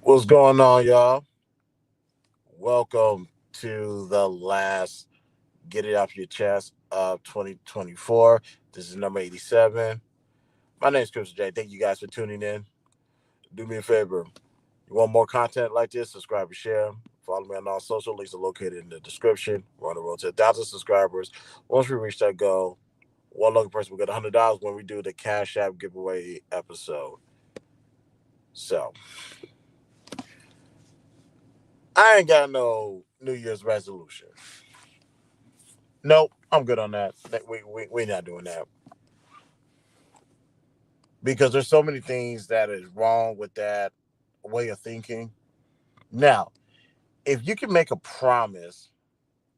What's going on, y'all? Welcome to the last Get It Off Your Chest of 2024. This is number 87. My name is Chris J. Thank you guys for tuning in. Do me a favor. You want more content like this? Subscribe and share. Follow me on all social. Links are located in the description. We're on the road to 1,000 subscribers. Once we reach that goal, one lucky person will get $100 when we do the Cash App giveaway episode. So, I ain't got no New Year's resolution. Nope, I'm good on that. We're not doing that because there's so many things that is wrong with that way of thinking. Now, if you can make a promise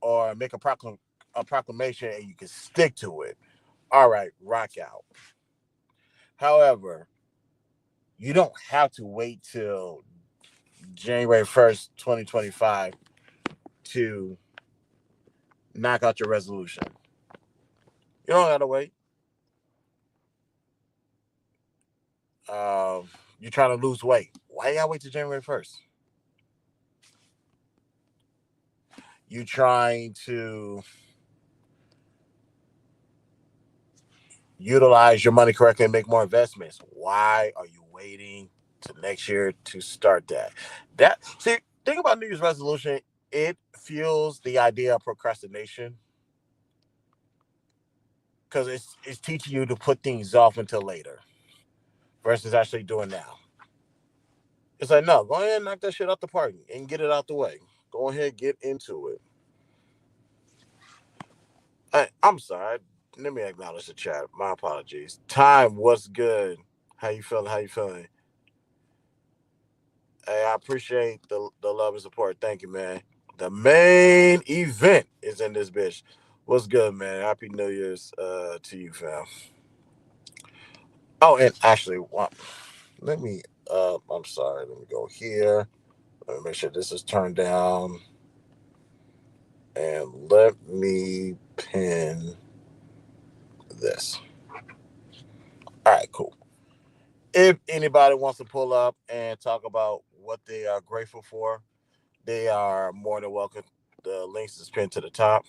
or make a proclamation and you can stick to it, all right, rock out. However, you don't have to wait till January 1st, 2025 to knock out your resolution. You don't gotta wait. You're trying to lose weight. Why you gotta wait till January 1st? You trying to utilize your money correctly and make more investments. Why are you waiting to next year to start that? That see, think about New Year's resolution. It fuels the idea of procrastination because it's teaching you to put things off until later versus actually doing now. It's like no, go ahead and knock that shit out the park and get it out the way. Go ahead, get into it. I'm sorry. Let me acknowledge the chat. My apologies. Time, what's good? How you feeling? How you feeling? Hey, I appreciate the love and support. Thank you, man. The main event is in this bitch. What's good, man? Happy New Year's to you, fam. Oh, and actually, let me I'm sorry, let me go here. Let me make sure this is turned down. And let me pin this. All right, cool. If anybody wants to pull up and talk about what they are grateful for, they are more than welcome. The links is pinned to the top.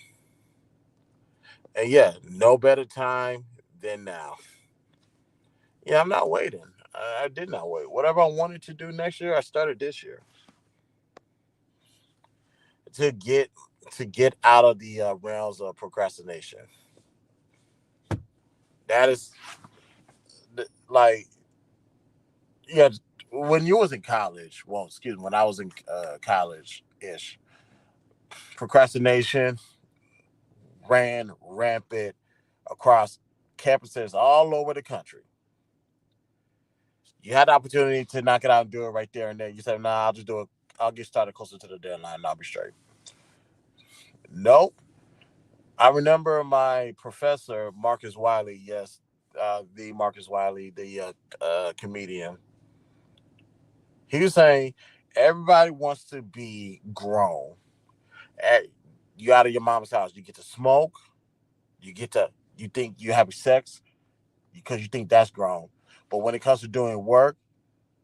And yeah, no better time than now. Yeah, I'm not waiting. I did not wait. Whatever I wanted to do next year, I started this year to get out of the realms of procrastination. That is like yeah. When you was in college, well, excuse me, when I was in college ish, procrastination ran rampant across campuses all over the country. You had the opportunity to knock it out and do it right there and then. You said, "Nah, I'll just do it. I'll get started closer to the deadline, and I'll be straight." Nope. I remember my professor, Marcus Wiley. Yes, the Marcus Wiley, the comedian. He was saying everybody wants to be grown. You out of your mama's house, you get to smoke. You get to you think you have sex because you think that's grown. But when it comes to doing work,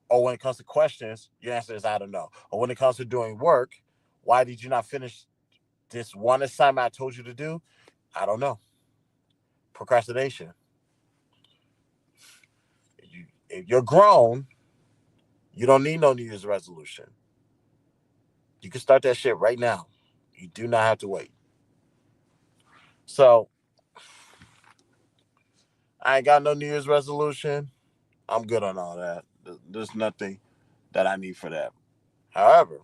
or when it comes to questions, your answer is I don't know. Or when it comes to doing work, why did you not finish this one assignment I told you to do? I don't know. Procrastination. If you're grown, you don't need no New Year's resolution. You can start that shit right now. You do not have to wait. So I ain't got no New Year's resolution. I'm good on all that. There's nothing that I need for that. However,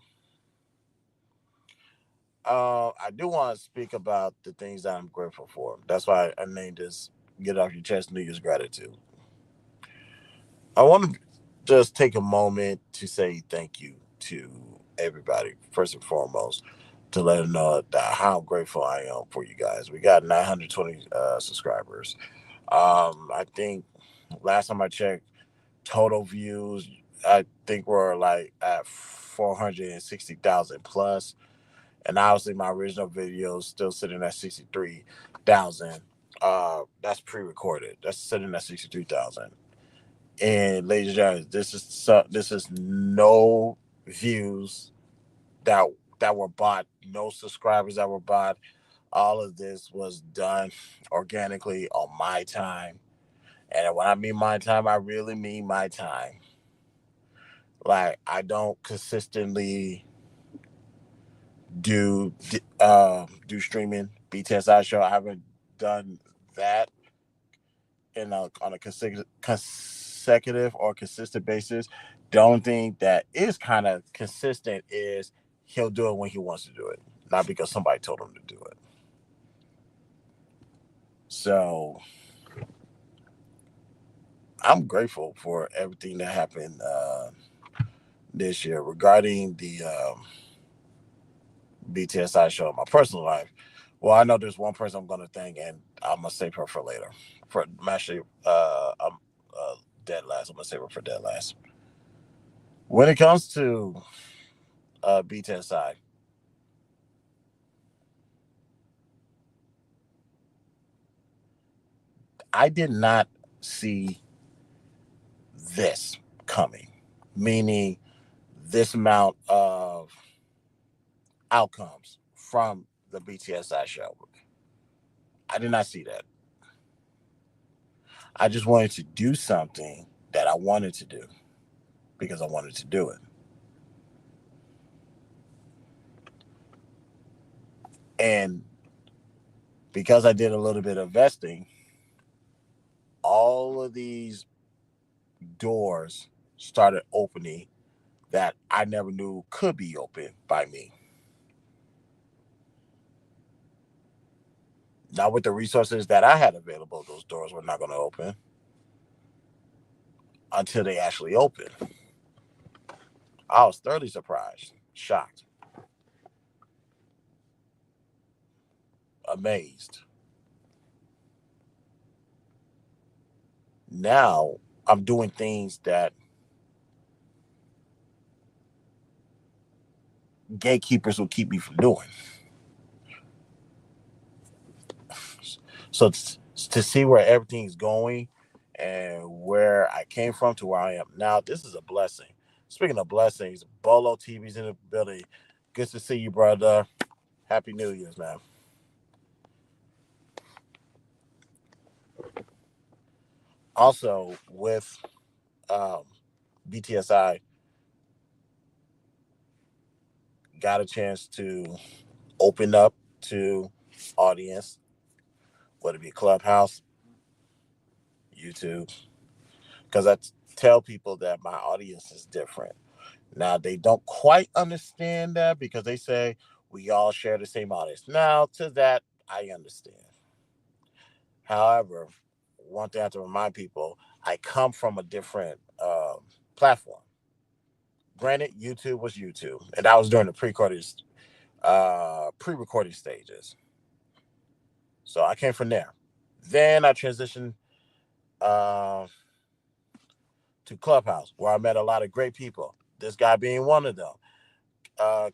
I do want to speak about the things that I'm grateful for. That's why I named this "Get Off Your Chest New Year's Gratitude." I want to just take a moment to say thank you to everybody, first and foremost, to let them know that how grateful I am for you guys. We got 920 subscribers. I think last time I checked, total views, I think we're like at 460,000 plus. And obviously, my original video is still sitting at 63,000. That's pre-recorded. That's sitting at 63,000. And ladies and gentlemen, this is no. views that were bought, no subscribers that were bought. All of this was done organically on my time. And when I mean my time, I really mean my time. Like, I don't consistently do do streaming. BTSI show, I haven't done that on a consecutive or consistent basis. The only thing that is kind of consistent is he'll do it when he wants to do it, not because somebody told him to do it. So I'm grateful for everything that happened this year regarding the BTSI show in my personal life. Well, I know there's one person I'm going to thank, and I'm going to save her for later. I'm actually, I'm dead last. I'm going to save her for dead last. When it comes to BTSI, I did not see this coming, meaning this amount of outcomes from the BTSI show. I did not see that. I just wanted to do something that I wanted to do because I wanted to do it. And because I did a little bit of investing, all of these doors started opening that I never knew could be opened by me. Now, with the resources that I had available, those doors were not going to open until they actually opened. I was thoroughly surprised, shocked, amazed. Now I'm doing things that gatekeepers will keep me from doing. So to see where everything's going and where I came from to where I am now, this is a blessing. Speaking of blessings, Bolo TV's in the building. Good to see you, brother. Happy New Year's, man. Also, with um, BTSI, got a chance to open up to audience, whether it be Clubhouse, YouTube, because tell people that my audience is different. Now, they don't quite understand that because they say we all share the same audience. Now, to that, I understand. However, one thing I have to remind people, I come from a different platform. Granted, YouTube was YouTube, and that was during the pre-recording stages. So I came from there. Then I transitioned uh, to Clubhouse, where I met a lot of great people. This guy being one of them.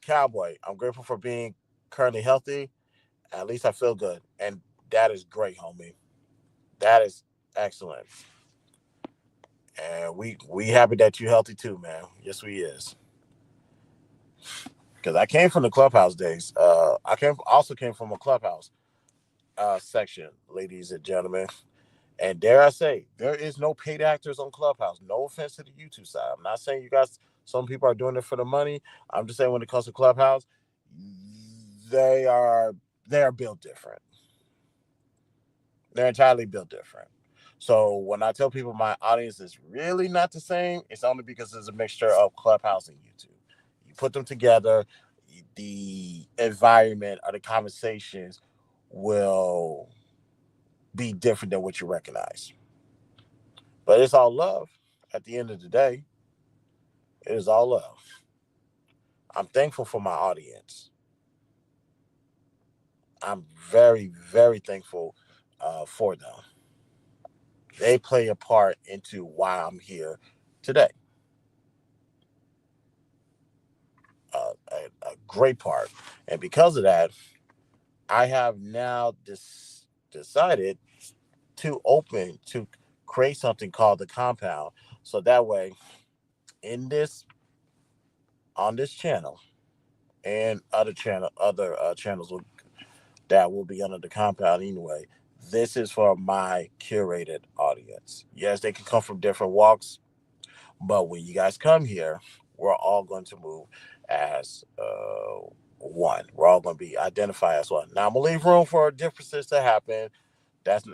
Cowboy, I'm grateful for being currently healthy. At least I feel good, and that is great, homie. That is excellent. And we happy that you healthy too, man. Yes, we is. Because I came from the Clubhouse days. I came from a Clubhouse section, ladies and gentlemen. And dare I say, there is no paid actors on Clubhouse. No offense to the YouTube side. I'm not saying you guys, some people are doing it for the money. I'm just saying when it comes to Clubhouse, they are built different. They're entirely built different. So when I tell people my audience is really not the same, it's only because it's a mixture of Clubhouse and YouTube. You put them together, the environment or the conversations will be different than what you recognize. But it's all love. At the end of the day, it is all love. I'm thankful for my audience. I'm very, very thankful for them. They play a part into why I'm here today. A great part. And because of that, I have now decided to create something called the compound. So that way, in this on this channel and other channels that will be under the compound anyway. This is for my curated audience. Yes, they can come from different walks, but when you guys come here, we're all going to move as one. We're all going to be identified as one. Now I'm gonna leave room for differences to happen. That's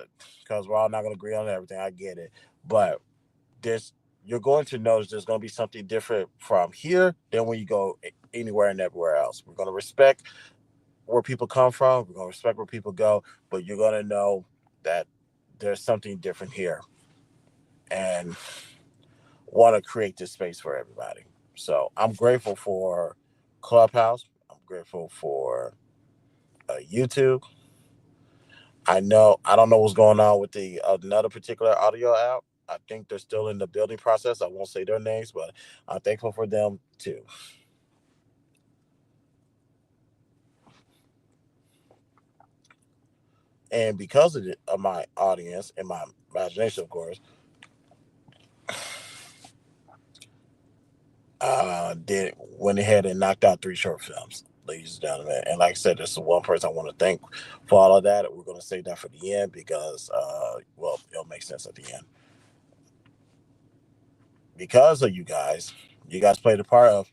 because we're all not going to agree on everything. I get it, but there's you're going to notice there's going to be something different from here than when you go anywhere and everywhere else. We're going to respect where people come from. We're going to respect where people go, but you're going to know that there's something different here, and want to create this space for everybody. So I'm grateful for Clubhouse. I'm grateful for YouTube. I don't know what's going on with the another particular audio app. I think they're still in the building process. I won't say their names, but I'm thankful for them too. And because of my audience and my imagination, of course, did went ahead and knocked out 3 short films, ladies and gentlemen. And like I said, there's one person I want to thank for all of that. We're going to save that for the end because, well, it'll make sense at the end. Because of you guys played a part of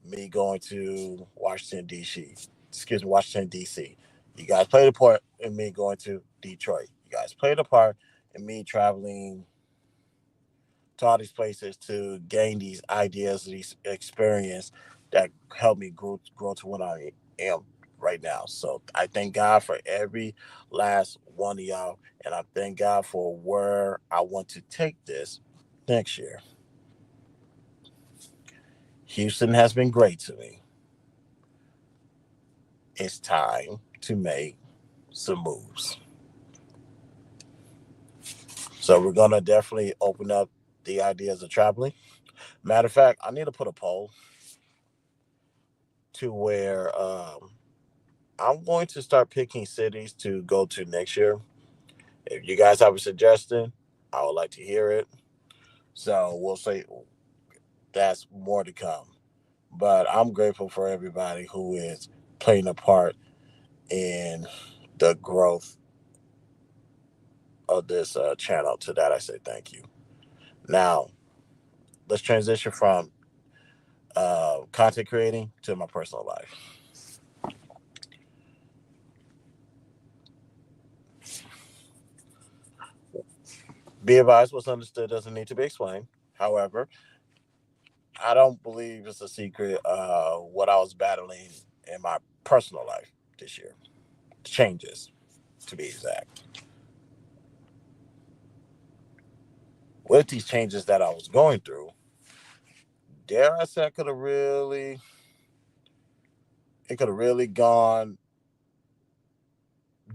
me going to Washington D.C. Excuse me, Washington D.C. You guys played a part in me going to Detroit. You guys played a part in me traveling to all these places to gain these ideas, these experience that helped me grow to what I am right now. So I thank God for every last one of y'all, and I thank God for where I want to take this next year. Houston has been great to me. It's time to make some moves. So we're gonna definitely open up the ideas of traveling. Matter of fact, I need to put a poll to where I'm going to start picking cities to go to next year. If you guys have a suggestion, I would like to hear it. So we'll say that's more to come. But I'm grateful for everybody who is playing a part in the growth of this channel. To that, I say thank you. Now, let's transition from content creating to my personal life. Be advised, what's understood doesn't need to be explained. However, I don't believe it's a secret what I was battling in my personal life this year. Changes, to be exact. With these changes that I was going through, dare I say it could have really gone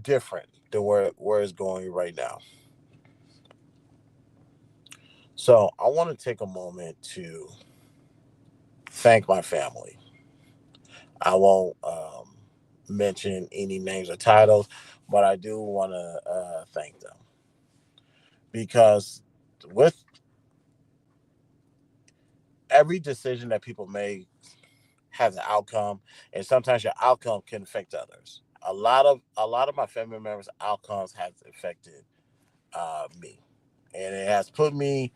different than where it's going right now. So I want to take a moment to thank my family. I won't mention any names or titles, but I do want to thank them because with every decision that people make has an outcome, and sometimes your outcome can affect others. A lot of my family members' outcomes has affected me, and it has put me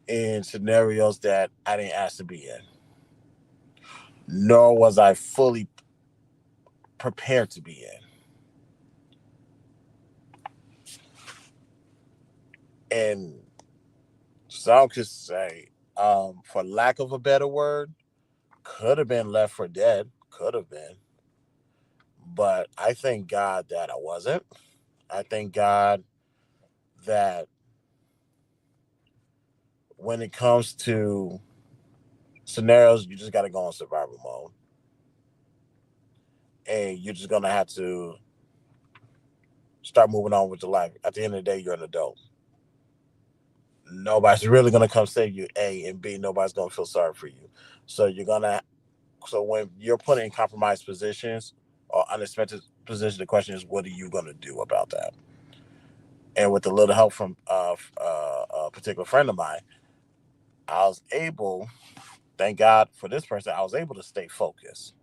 in scenarios that I didn't ask to be in, nor was I fully prepared to be in. And some could say, for lack of a better word, could have been left for dead, could have been. But I thank God that I wasn't. I thank God that when it comes to scenarios, you just got to go on survival mode. And you're just going to have to start moving on with your life. At the end of the day, you're an adult. Nobody's really going to come save you, A, and B, nobody's going to feel sorry for you. So you're going to, so when you're put in compromised positions or unexpected positions, the question is, what are you going to do about that? And with a little help from a particular friend of mine, I was able thank God for this person, I was able to stay focused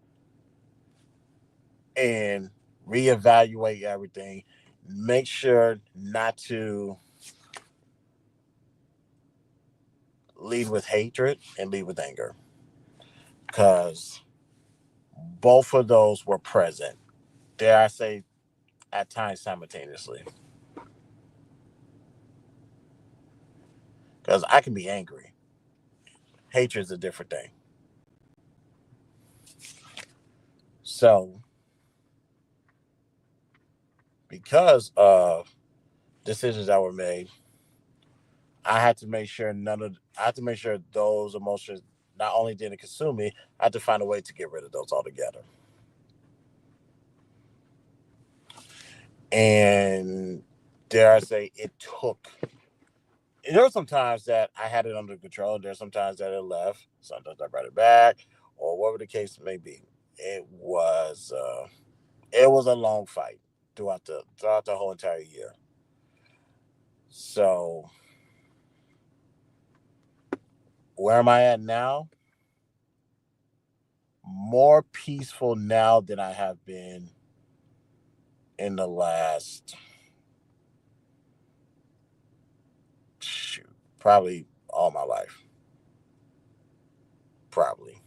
and reevaluate everything, make sure not to lead with hatred and lead with anger, because both of those were present. Dare I say, at times simultaneously. Because I can be angry. Hatred is a different thing. So, because of decisions that were made, I had to make sure I had to make sure those emotions not only didn't consume me, I had to find a way to get rid of those altogether. And dare I say, it took. There were some times that I had it under control. There's some times that it left. Sometimes I brought it back, or whatever the case may be. It was uh, it was a long fight throughout the whole entire year. So where am I at now? More peaceful now than I have been in the last, shoot, probably all my life. Probably.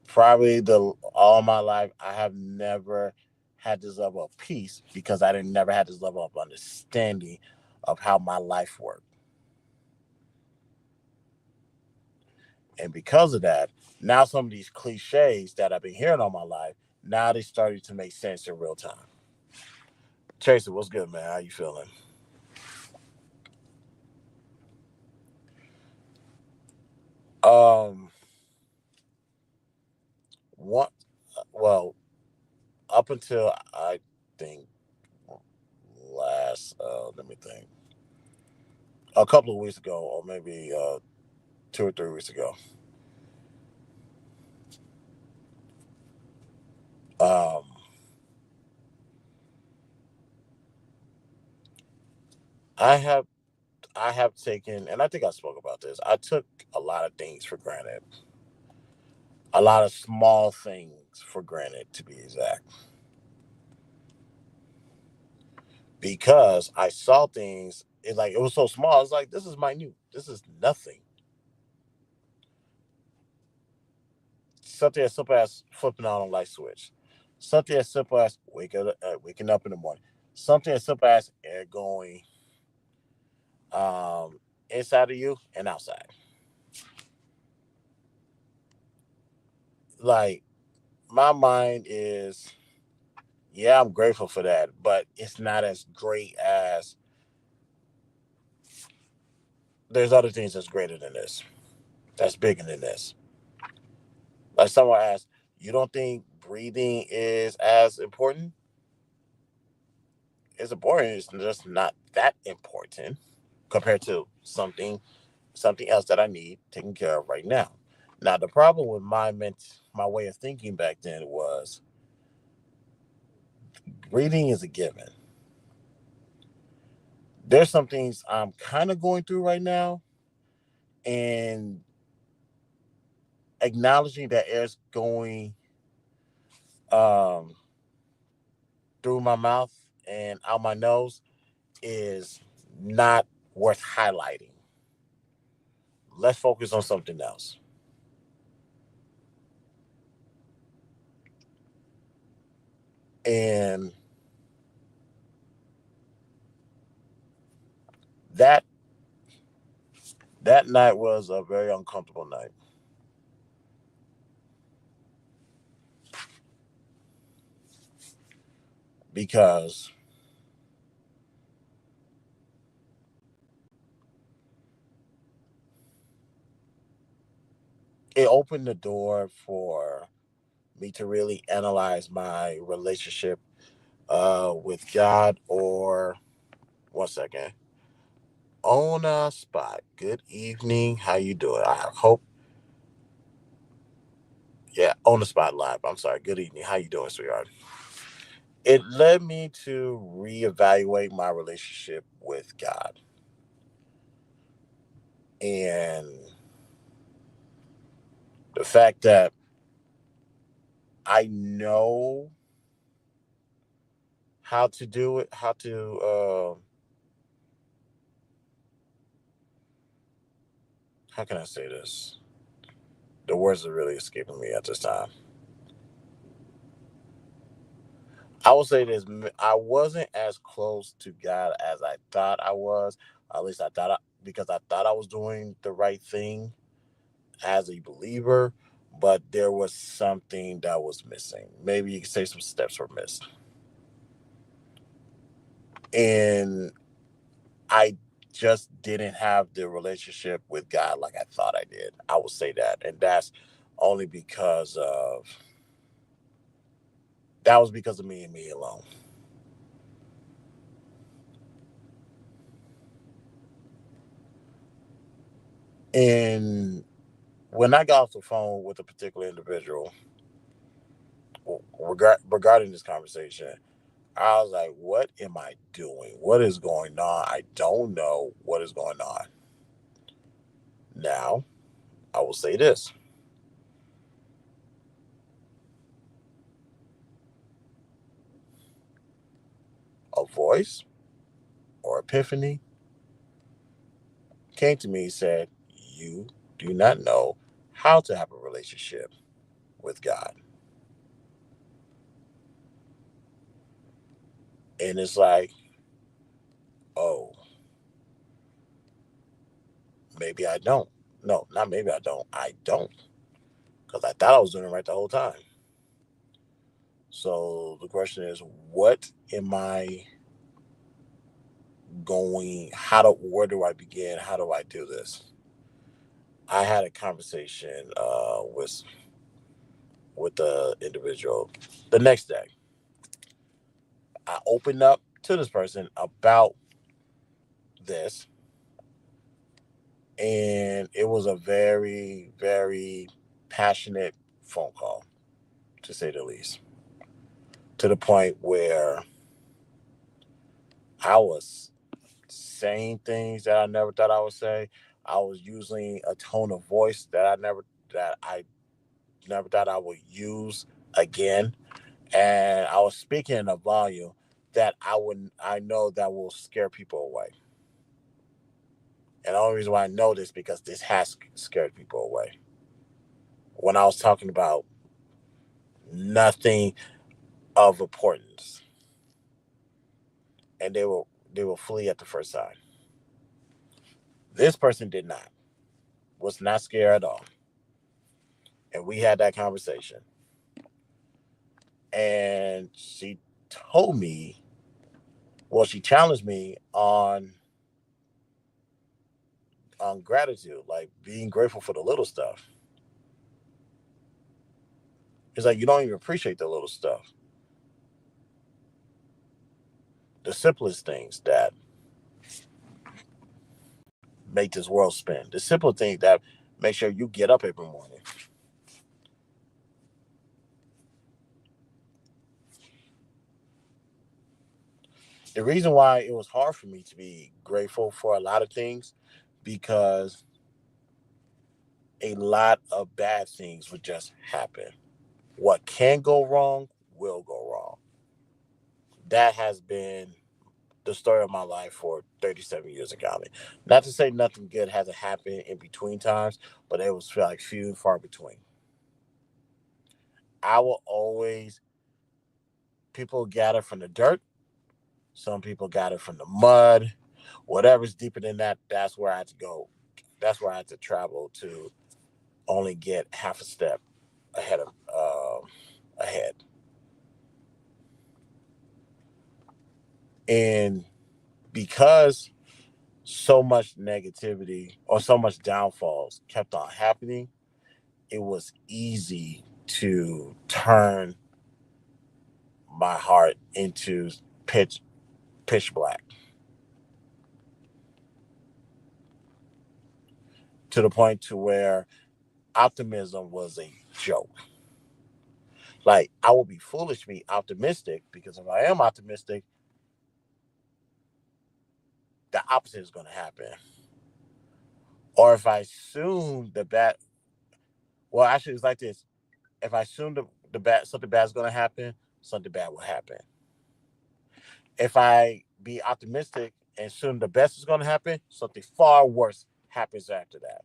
Probably the all my life I have never had this level of peace, because I didn't never had this level of understanding of how my life worked. And because of that, now some of these cliches that I've been hearing all my life, now they started to make sense in real time. Tracy, what's good, man? How you feeling? Um, what? Well, up until I think last, let me think, a couple of weeks ago, or maybe 2 or 3 weeks ago, um, I have I have taken, and I think I spoke about this. I took a lot of things for granted, a lot of small things for granted, to be exact, because I saw things. It was so small. It's like, this is minute. This is nothing. Something as simple as flipping on a light switch. Something as simple as waking up in the morning. Something as simple as air going um, inside of you and outside. Like, my mind is, yeah, I'm grateful for that, but it's not as great as, there's other things that's greater than this, that's bigger than this. Like someone asked, you don't think breathing is as important? It's important. It's just not that important compared to something else that I need taken care of right now. Now, the problem with my way of thinking back then was, breathing is a given. There's some things I'm kind of going through right now, and acknowledging that air's going um, through my mouth and out my nose is not worth highlighting. Let's focus on something else. And that that night was a very uncomfortable night, because it opened the door for me to really analyze my relationship with God. Or, one second, on a spot. Good evening. How you doing? I hope. Yeah, on the spot live. I'm sorry. Good evening. How you doing, sweetheart? It led me to reevaluate my relationship with God. And the fact that I know how to do it, how can I say this? The words are really escaping me at this time. I will say this: I wasn't as close to God as I thought I was. At least I thought, because I thought I was doing the right thing as a believer, but there was something that was missing. Maybe you could say some steps were missed, and I just didn't have the relationship with God like I thought I did. I will say that, and that's only because of that was because of me and me alone. And when I got off the phone with a particular individual regarding this conversation, I was like, what am I doing? What is going on? I don't know what is going on. Now, I will say this: a voice or epiphany came to me and said, you do not know how to have a relationship with God. And it's like, oh, maybe I don't. No, not maybe I don't. I don't. Because I thought I was doing it right the whole time. So the question is, what am I going? Where do I begin? How do I do this? I had a conversation with the individual the next day. I opened up to this person about this, and it was a very, very passionate phone call, to say the least, to the point where I was saying things that I never thought I would say. I was using a tone of voice that I never thought I would use again, and I was speaking in a volume that I know that will scare people away. And the only reason why I know this because this has scared people away. When I was talking about nothing of importance, and they will flee at the first sign. This person did not, was not scared at all, and we had that conversation. And she told me, well, she challenged me on gratitude, like being grateful for the little stuff. It's like you don't even appreciate the little stuff, the simplest things that make this world spin, the simple things that make sure you get up every morning. The reason why it was hard for me to be grateful for a lot of things, because a lot of bad things would just happen. What can go wrong will go wrong. That has been the story of my life for 37 years of comedy. Not to say nothing good hasn't happened in between times, but it was like few and far between. I will always, people gather from the dirt, some people gather from the mud. Whatever's deeper than that, that's where I had to go. That's where I had to travel to only get half a step ahead of ahead. And because so much negativity or so much downfalls kept on happening, it was easy to turn my heart into pitch pitch black, to the point to where optimism was a joke. Like, I would be foolish to be optimistic, because if I am optimistic, the opposite is going to happen. Or if I assume the bad, well, actually, it's like this: if I assume the bad, something bad is going to happen, something bad will happen. If I be optimistic and assume the best is going to happen, something far worse happens after that.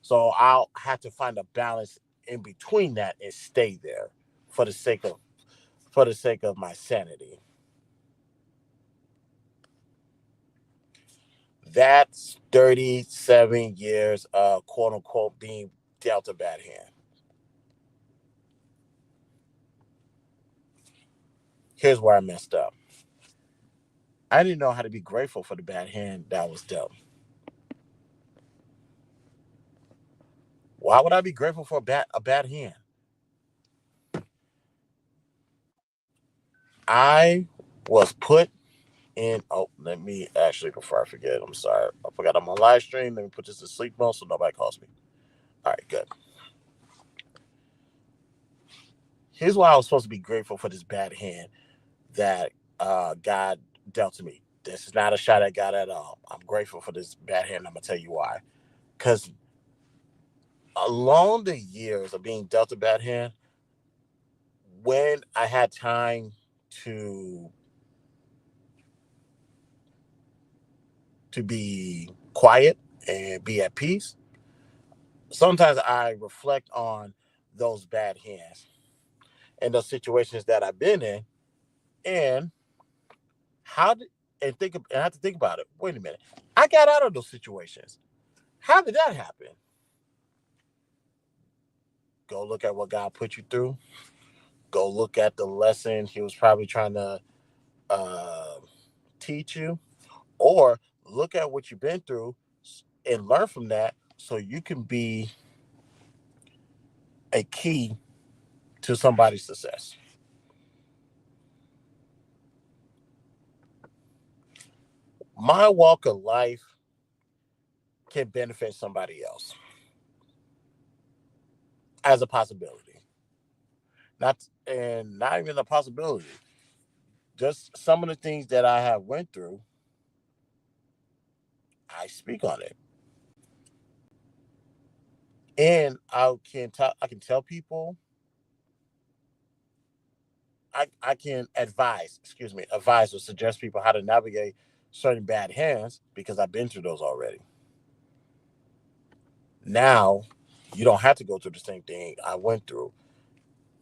So I'll have to find a balance in between that and stay there for the sake of my sanity. That's 37 years of quote unquote being dealt a bad hand. Here's where I messed up. I didn't know how to be grateful for the bad hand that was dealt. Why would I be grateful for a bad hand? I was put in. Oh, let me actually, before I forget, I'm sorry. I forgot I'm on live stream. Let me put this to sleep mode so nobody calls me. All right, good. Here's why I was supposed to be grateful for this bad hand that God dealt to me. This is not a shot at God at all. I'm grateful for this bad hand. I'm gonna tell you why. Because along the years of being dealt a bad hand, when I had time to be quiet and be at peace, sometimes I reflect on those bad hands and those situations that I've been in, and how did and I have to think about it. Wait a minute, I got out of those situations. How did that happen? Go look at what God put you through. Go look at the lesson He was probably trying to uh, teach you, or look at what you've been through and learn from that, so you can be a key to somebody's success. My walk of life can benefit somebody else as a possibility. Not even a possibility. Just some of the things that I have went through, I speak on it. And I can tell people, I can advise or suggest people how to navigate certain bad hands, because I've been through those already. Now you don't have to go through the same thing I went through.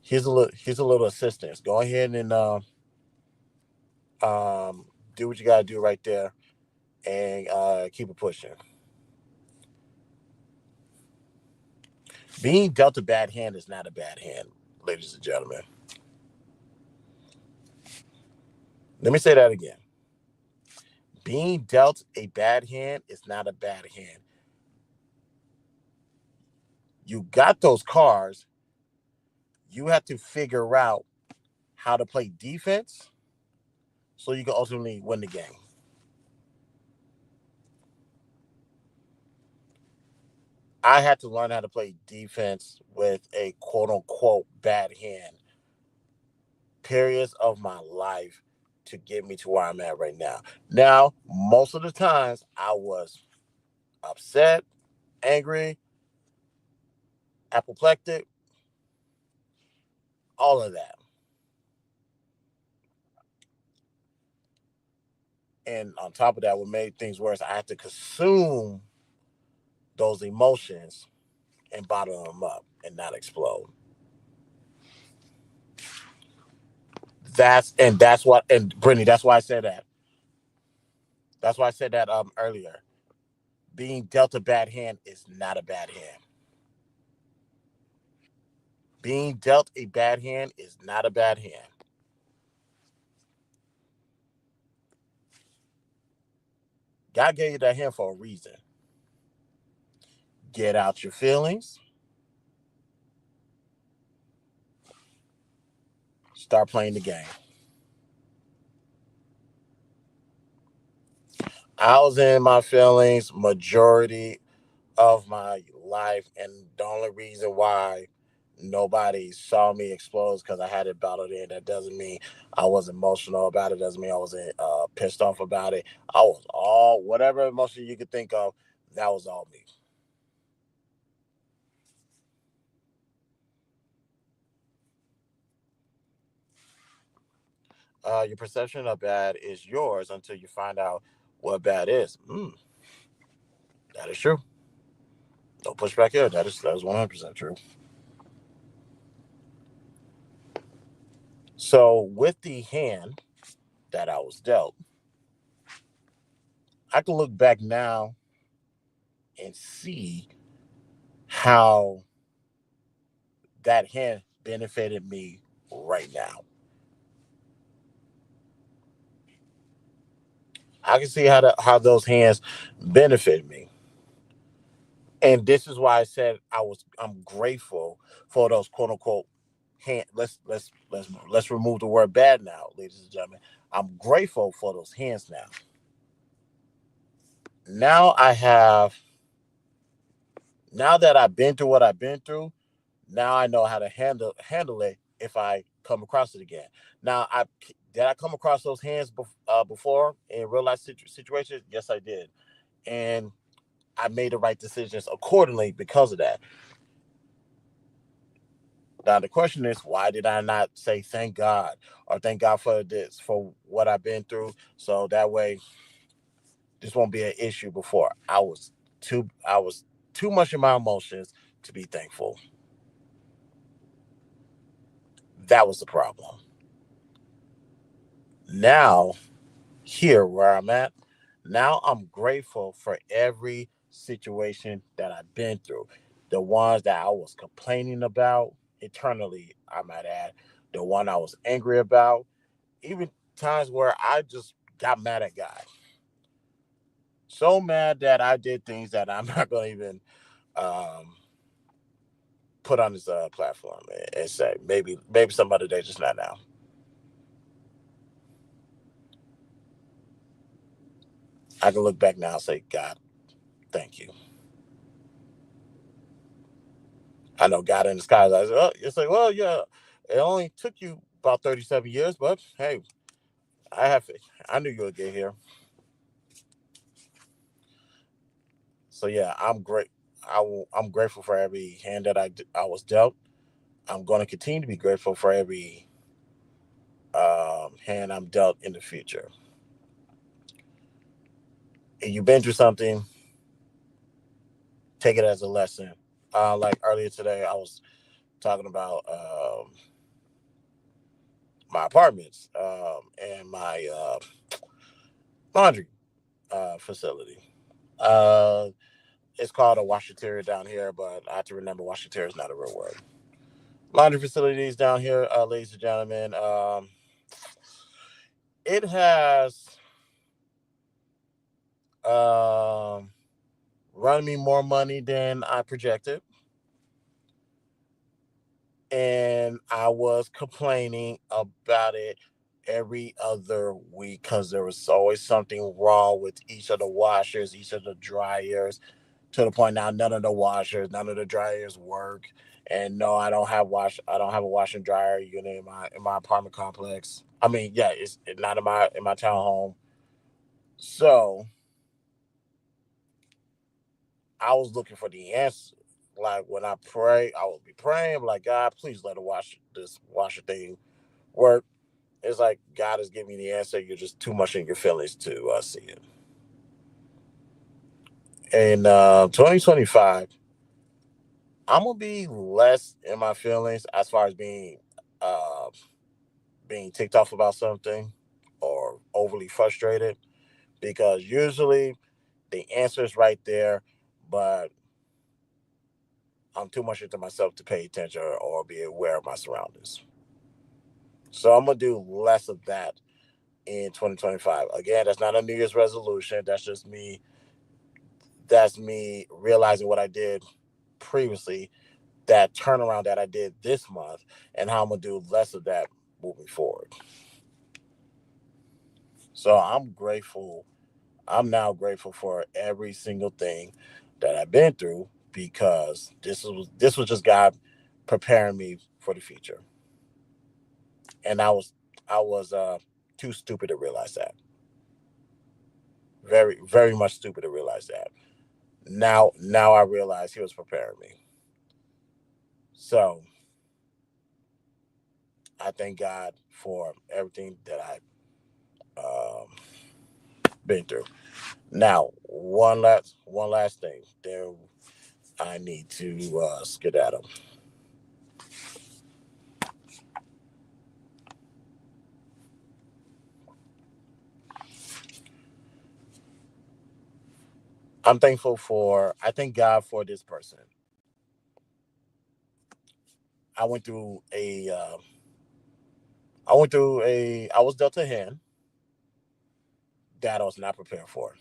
Here's a little assistance. Go ahead and um, do what you gotta do right there, and keep it pushing. Being dealt a bad hand is not a bad hand, ladies and gentlemen. Let me say that again. Being dealt a bad hand is not a bad hand. You got those cards. You have to figure out how to play defense so you can ultimately win the game. I had to learn how to play defense with a quote unquote bad hand periods of my life to get me to where I'm at right now. Now, most of the times I was upset, angry, apoplectic, all of that. And on top of that, what made things worse, I had to consume those emotions and bottle them up and not explode. And Brittany, that's why I said that. That's why I said that earlier. Being dealt a bad hand is not a bad hand. Being dealt a bad hand is not a bad hand. God gave you that hand for a reason. Get out your feelings. Start playing the game. I was in my feelings majority of my life, and the only reason why Nobody saw me explode because I had it bottled in. That doesn't mean I was emotional about it. Doesn't mean I wasn't pissed off about it. I was all whatever emotion you could think of. That was all me. Your perception of bad is yours until you find out what bad is. That is true. No pushback here. That is 100% true. So with the hand that I was dealt, I can look back now and see how that hand benefited me right now. I can see how those hands benefit me, and this is why I said I'm grateful for those quote unquote hand. Let's remove the word bad now, ladies and gentlemen. I'm grateful for those hands now. Now I have now that I've been through what I've been through. Now I know how to handle it if I come across it again. Now I did I come across those hands before in real life situations? Yes, I did, and I made the right decisions accordingly because of that. Now the question is, why did I not say thank God or thank God for this for what I've been through, so that way this won't be an issue before. I was too much in my emotions to be thankful. That was the problem. Now here where I'm at, now I'm grateful for every situation that I've been through. The ones that I was complaining about eternally, I might add, the one I was angry about, even times where I just got mad at God. So mad that I did things that I'm not going to even um, put on this platform and say maybe some other day, just not now. I can look back now and say, God, thank you. I know God in the sky. I said, oh, it's like, well, yeah, it only took you about 37 years, but hey, I have faith. I knew you would get here. So yeah, I'm great. I'm grateful for every hand that I was dealt. I'm going to continue to be grateful for every hand I'm dealt in the future. If you've been through something, take it as a lesson. Like earlier today, I was talking about my apartments and my laundry facility. Uh, it's called a washateria down here, but I have to remember washateria is not a real word. Laundry facilities down here, ladies and gentlemen. It has um, run me more money than I projected, and I was complaining about it every other week because there was always something wrong with each of the washers, each of the dryers, to the point now none of the washers, none of the dryers work. And no, I don't have a washer and dryer unit in my apartment complex. I mean, yeah, it's not in my townhome. So I was looking for the answer. Like when I pray, I would be praying, like, God, please let this washer thing work. It's like God is giving me the answer. You're just too much in your feelings to see it. In 2025, I'm gonna be less in my feelings as far as uh, being ticked off about something or overly frustrated, because usually the answer is right there, but I'm too much into myself to pay attention or be aware of my surroundings. So I'm gonna do less of that in 2025. Again, that's not a New Year's resolution. That's me realizing what I did previously, that turnaround that I did this month, and how I'm gonna do less of that moving forward. So I'm grateful. I'm now grateful for every single thing that I've been through, because this was just God preparing me for the future. And I was too stupid to realize that. Very, very much stupid to realize that. Now I realize he was preparing me. So I thank God for everything that I've been through. Now, one last thing. There, I need to skedaddle. I thank God for this person. I went through a. I was dealt a hand that I was not prepared for.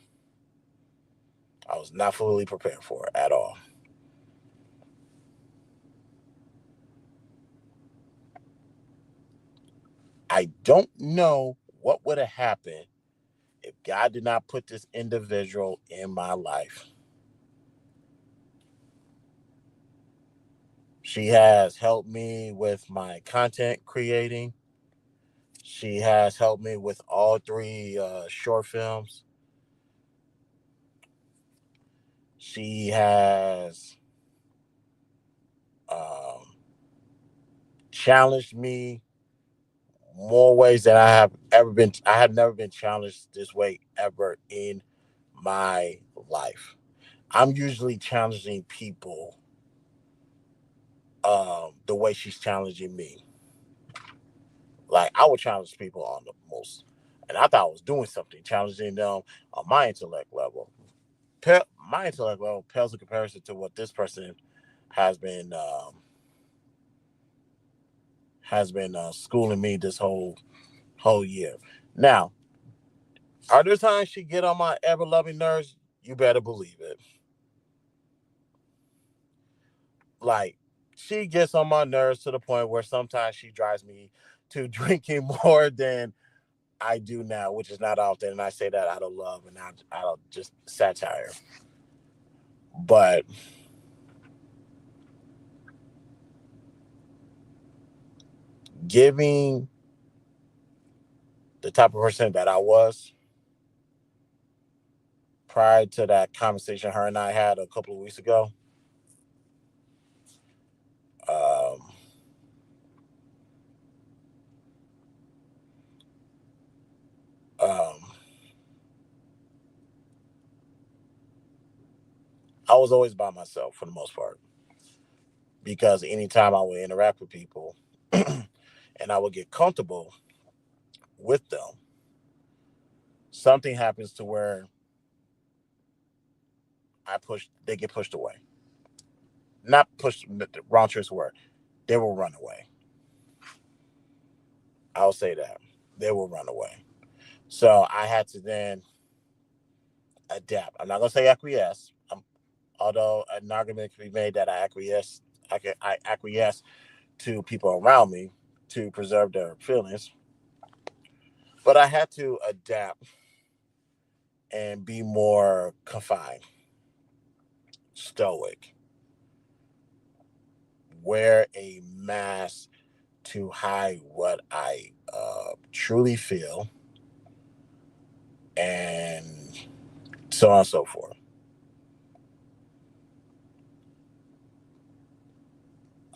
I was not fully prepared for it at all. I don't know what would have happened if God did not put this individual in my life. She has helped me with my content creating. She has helped me with all three short films. She has um, challenged me more ways than I have ever been. I have never been challenged this way ever in my life. I'm usually challenging people the way she's challenging me. Like I would challenge people on the most, and I thought I was doing something, challenging them on my intellect level. My intellect level pales in comparison to what this person has been schooling me this whole year. Now, are there times she get on my ever loving nerves? You better believe it. Like she gets on my nerves to the point where sometimes she drives me to drinking more than I do now, which is not often, and I say that out of love and not out of just satire. But giving the type of person that I was prior to that conversation her and I had a couple of weeks ago, um, um, I was always by myself for the most part because anytime I would interact with people and I would get comfortable with them, something happens to where they get pushed away. Not pushed, wrong choice of word. They will run away. I'll say that. They will run away. So I had to then adapt. I'm not gonna say acquiesce. Although an argument can be made that I acquiesce to people around me to preserve their feelings. But I had to adapt and be more confined, stoic, wear a mask to hide what I truly feel, and so on and so forth.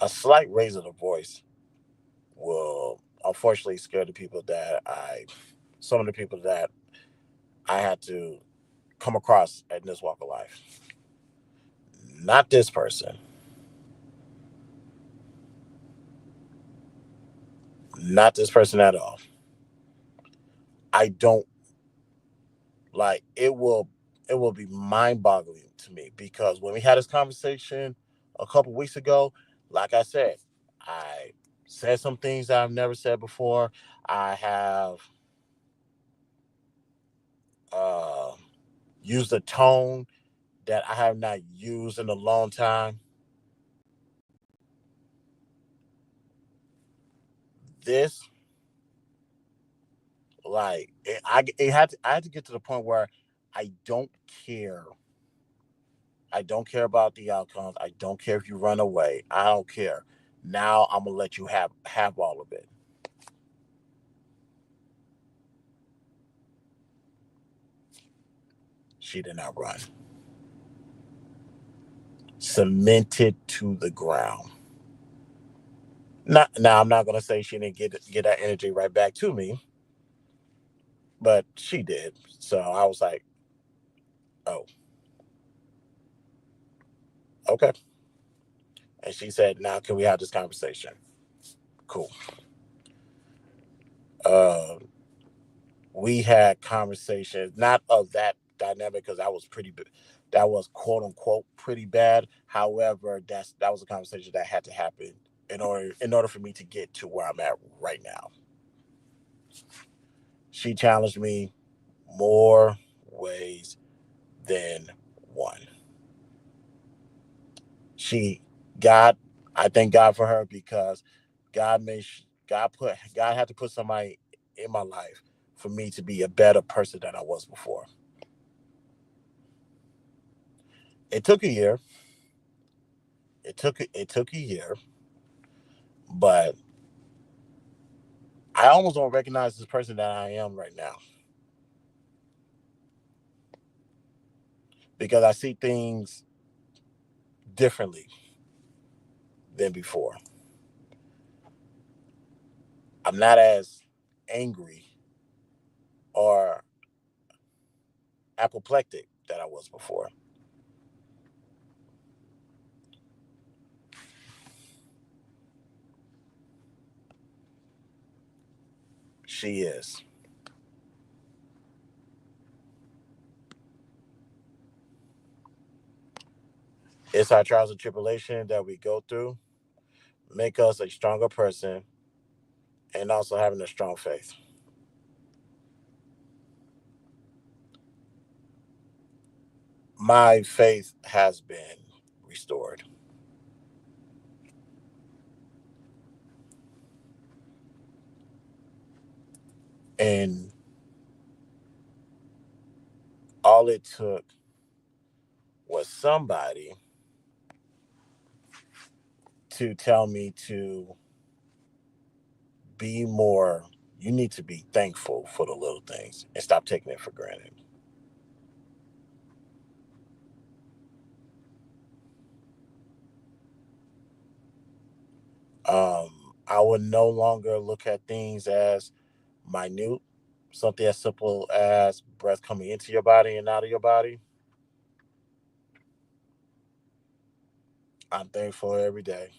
A slight raise of the voice will unfortunately scare some of the people that I had to come across in this walk of life. Not this person. Not this person at all. I don't like it will be mind-boggling to me because when we had this conversation a couple weeks ago, like I said, I said some things that I've never said before. I have uh, used a tone that I have not used in a long time. This, I had to get to the point where I don't care. I don't care about the outcomes. I don't care if you run away. I don't care. Now I'm gonna let you have all of it. She did not run. Cemented to the ground. Not now. I'm not gonna say she didn't get that energy right back to me, but she did. So I was like, oh, okay. And she said, now can we have this conversation? Cool. Uh, we had conversations, not of that dynamic because that was quote unquote pretty bad. However, that was a conversation that had to happen in order for me to get to where I'm at right now. She challenged me more ways than one. She God, I thank God for her because God had to put somebody in my life for me to be a better person than I was before. It took a year. It took a year, but I almost don't recognize this person that I am right now because I see things differently than before. I'm not as angry or apoplectic that I was before. She is. It's our trials and tribulation that we go through make us a stronger person and also having a strong faith. My faith has been restored. And all it took was somebody to tell me to be more, you need to be thankful for the little things and stop taking it for granted. I would no longer look at things as minute, something as simple as breath coming into your body and out of your body. I'm thankful every day.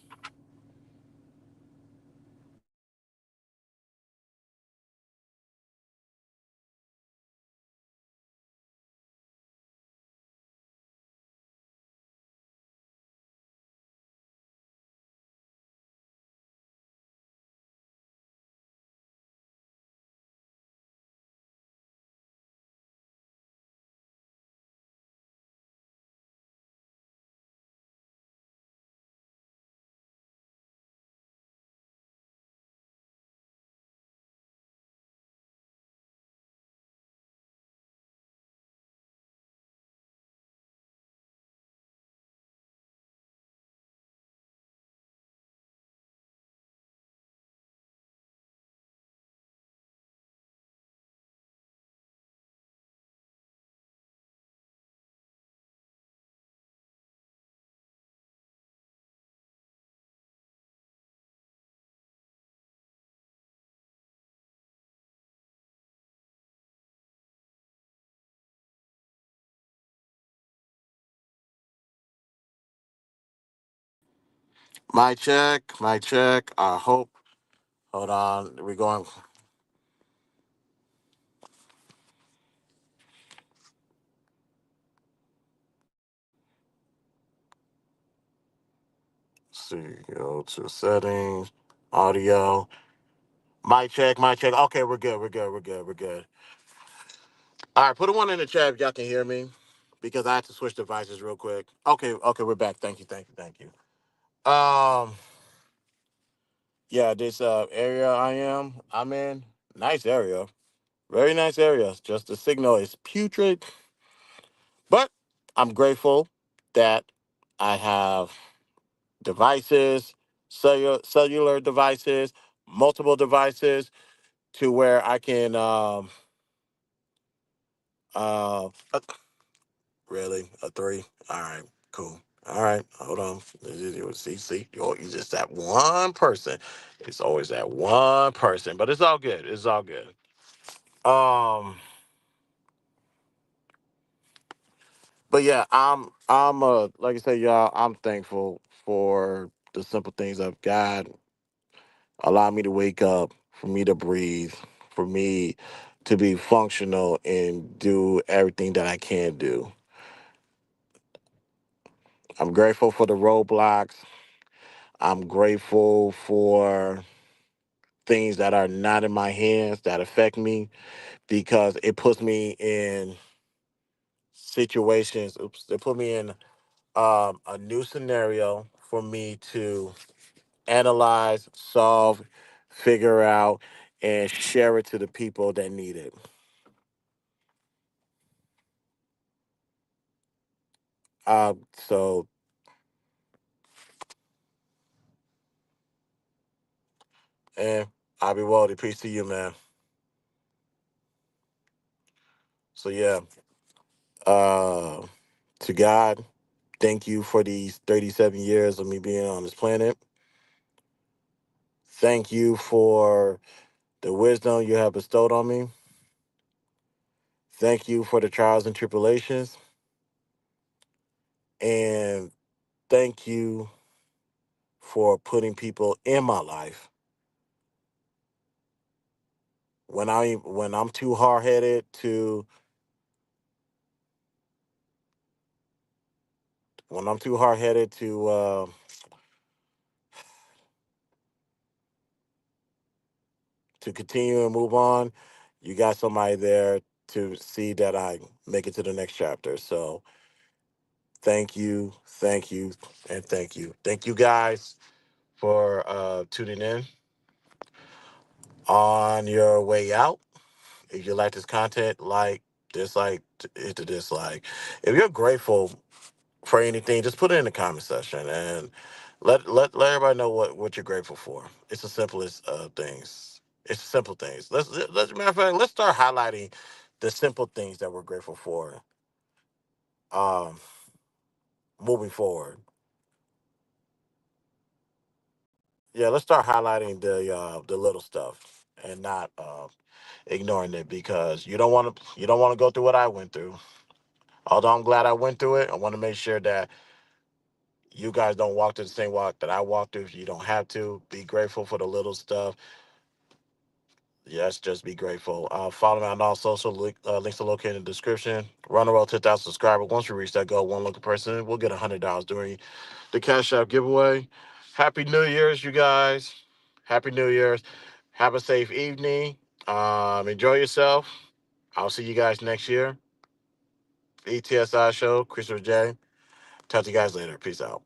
My check, my check. I hope. Hold on. We're going. See, go to settings, audio. My check, my check. Okay, we're good. We're good. We're good. We're good. All right, put a one in the chat if y'all can hear me, because I have to switch devices real quick. Okay, okay, we're back. Thank you, thank you, thank you. Yeah, this area I'm in, nice area, very nice area. Just the signal is putrid, but I'm grateful that I have devices. cellular devices, multiple devices, to where I can uh really a three. All right, cool. All right, hold on. See, you're just that one person. It's always that one person, but it's all good. It's all good. But yeah, I'm like I said, y'all, I'm thankful for the simple things of God. Allow me to wake up, for me to breathe, for me to be functional and do everything that I can do. I'm grateful for the roadblocks. I'm grateful for things that are not in my hands that affect me because it puts me in situations. Oops, it put me in a new scenario for me to analyze, solve, figure out, and share it to the people that need it. So, and I'll be well. Peace to you, man. So yeah, uh, to God, thank you for these 37 years of me being on this planet. Thank you for the wisdom you have bestowed on me. Thank you for the trials and tribulations. And thank you for putting people in my life when I'm too hard headed to when I'm too hard headed to continue and move on. You got somebody there to see that I make it to the next chapter. So thank you, and thank you. Thank you guys for tuning in on your way out. If you like this content, like, dislike, hit the dislike. If you're grateful for anything, just put it in the comment section and let everybody know what you're grateful for. It's the simplest things. It's simple things. Matter of fact, let's start highlighting the simple things that we're grateful for. Um, moving forward, yeah, let's start highlighting the little stuff and not ignoring it because you don't want to go through what I went through. Although I'm glad I went through it, I want to make sure that you guys don't walk through the same walk that I walked through. You don't have to. Be grateful for the little stuff. Yes, just be grateful. Follow me on all social links are located in the description. Run the road to 10,000 subscribers. Once we reach that goal, one local person, we'll get $100 during the Cash App giveaway. Happy New Year's, you guys. Happy New Year's. Have a safe evening. Enjoy yourself. I'll see you guys next year. ETSI show, Christopher J. Talk to you guys later. Peace out.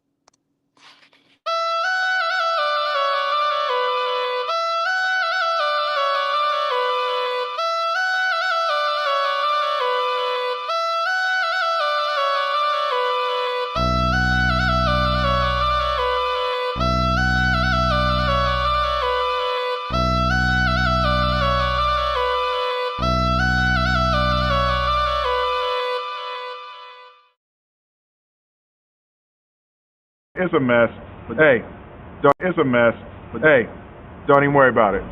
It's a mess, but hey, it's a mess, but hey, don't even worry about it.